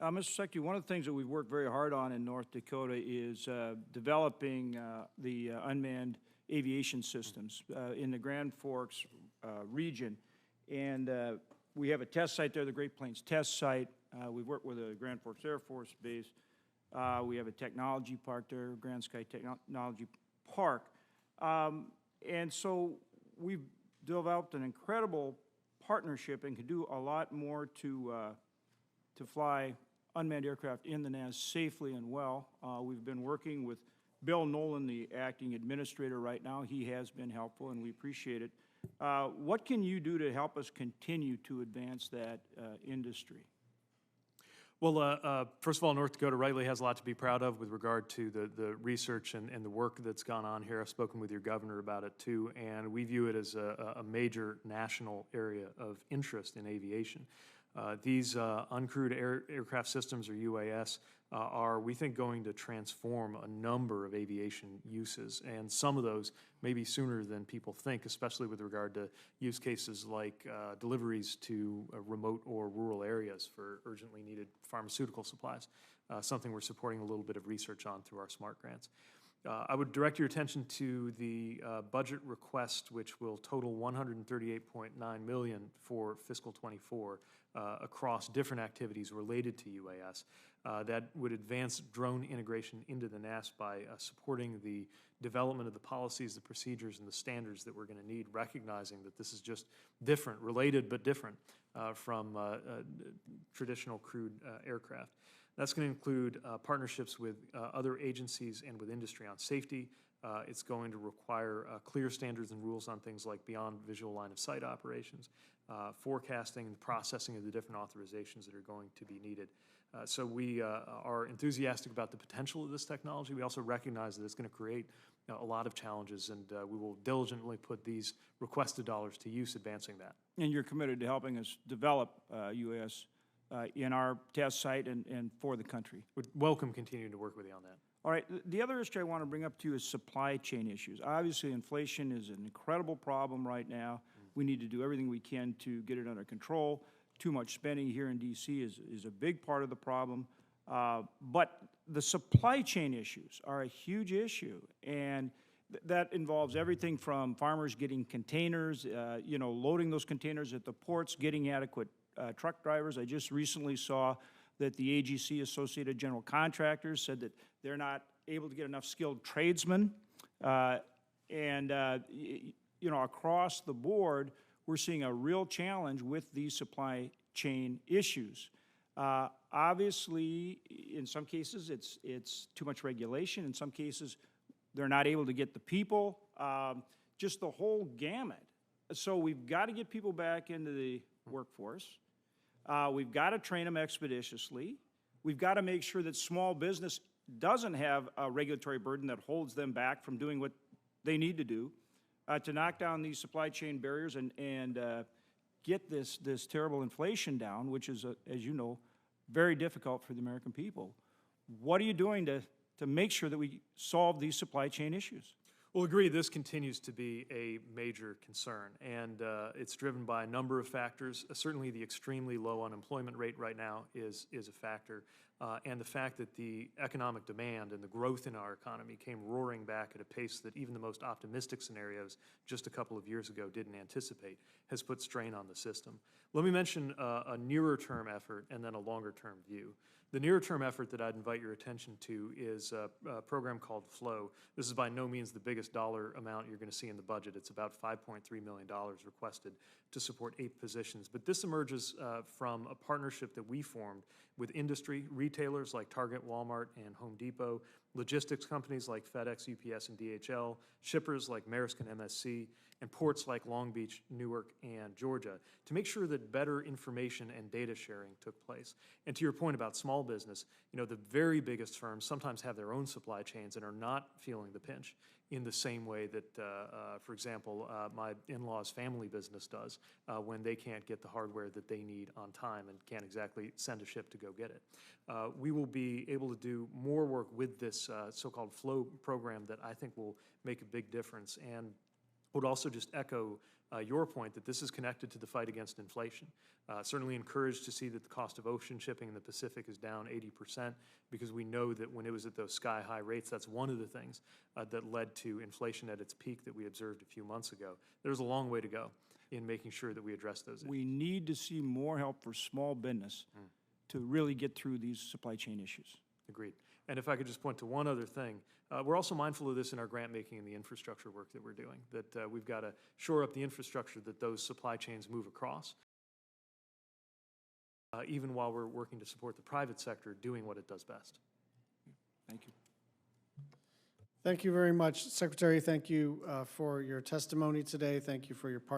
Mr. Secretary, one of the things that we've worked very hard on in North Dakota is developing the unmanned aviation systems in the Grand Forks region. And we have a test site there, the Great Plains Test Site. We've worked with the Grand Forks Air Force Base. We have a technology park there, Grand Sky Technology Park. And so we've developed an incredible partnership and can do a lot more to fly unmanned aircraft in the NAS safely and well. We've been working with Bill Nolan, the acting administrator right now. He has been helpful, and we appreciate it. What can you do to help us continue to advance that industry? Well, first of all, North Dakota rightly has a lot to be proud of with regard to the research and the work that's gone on here. I've spoken with your governor about it too, and we view it as a major national area of interest in aviation. These uncrewed aircraft systems, or UAS, are, we think, going to transform a number of aviation uses, and some of those maybe sooner than people think, especially with regard to use cases like deliveries to remote or rural areas for urgently needed pharmaceutical supplies, something we're supporting a little bit of research on through our SMART grants. I would direct your attention to the budget request, which will total $138.9 million for fiscal '24 across different activities related to UAS. That would advance drone integration into the NAS by supporting the development of the policies, the procedures, and the standards that we're going to need, recognizing that this is just different, related but different from traditional crewed aircraft. That's going to include partnerships with other agencies and with industry on safety. It's going to require clear standards and rules on things like beyond visual line of sight operations, forecasting and processing of the different authorizations that are going to be needed. So we are enthusiastic about the potential of this technology. We also recognize that it's going to create a lot of challenges, and we will diligently put these requested dollars to use advancing that. And you're committed to helping us develop UAS in our test site and for the country. Would welcome continuing to work with you on that. All right, the other issue I want to bring up to you is supply chain issues. Obviously, inflation is an incredible problem right now. We need to do everything we can to get it under control. Too much spending here in D.C. is a big part of the problem. But the supply chain issues are a huge issue, and that involves everything from farmers getting containers, loading those containers at the ports, getting adequate truck drivers. I just recently saw that the AGC, Associated General Contractors, said that they're not able to get enough skilled tradesmen. Across the board, we're seeing a real challenge with these supply chain issues. Obviously, in some cases, it's too much regulation. In some cases, they're not able to get the people, just the whole gamut. So we've got to get people back into the workforce. We've got to train them expeditiously. We've got to make sure that small business doesn't have a regulatory burden that holds them back from doing what they need to do to knock down these supply chain barriers and get this terrible inflation down, which is, as you know, very difficult for the American people. What are you doing to make sure that we solve these supply chain issues? Well, agree, this continues to be a major concern, and it's driven by a number of factors. Certainly the extremely low unemployment rate right now is a factor, and the fact that the economic demand and the growth in our economy came roaring back at a pace that even the most optimistic scenarios just a couple of years ago didn't anticipate has put strain on the system. Let me mention a nearer-term effort and then a longer-term view. The nearer-term effort that I'd invite your attention to is a program called FLOW. This is by no means the biggest dollar amount you're going to see in the budget. It's about $5.3 million requested to support 8 positions. But this emerges from a partnership that we formed with industry, retailers like Target, Walmart, and Home Depot, logistics companies like FedEx, UPS, and DHL, shippers like Maersk and MSC, and ports like Long Beach, Newark, and Georgia, to make sure that better information and data sharing took place. And to your point about small business, the very biggest firms sometimes have their own supply chains and are not feeling the pinch in the same way that, for example, my in-laws' family business does when they can't get the hardware that they need on time and can't exactly send a ship to go get it. We will be able to do more work with this so-called FLOW program that I think will make a big difference, and would also just echo your point that this is connected to the fight against inflation. Certainly encouraged to see that the cost of ocean shipping in the Pacific is down 80%, because we know that when it was at those sky-high rates, that's one of the things that led to inflation at its peak that we observed a few months ago. There's a long way to go in making sure that we address those issues. We need to see more help for small business to really get through these supply chain issues. Agreed. And if I could just point to one other thing, we're also mindful of this in our grant making and the infrastructure work that we're doing, that we've got to shore up the infrastructure that those supply chains move across, even while we're working to support the private sector doing what it does best. Thank you. Thank you very much, Secretary. Thank you for your testimony today. Thank you for your partnership.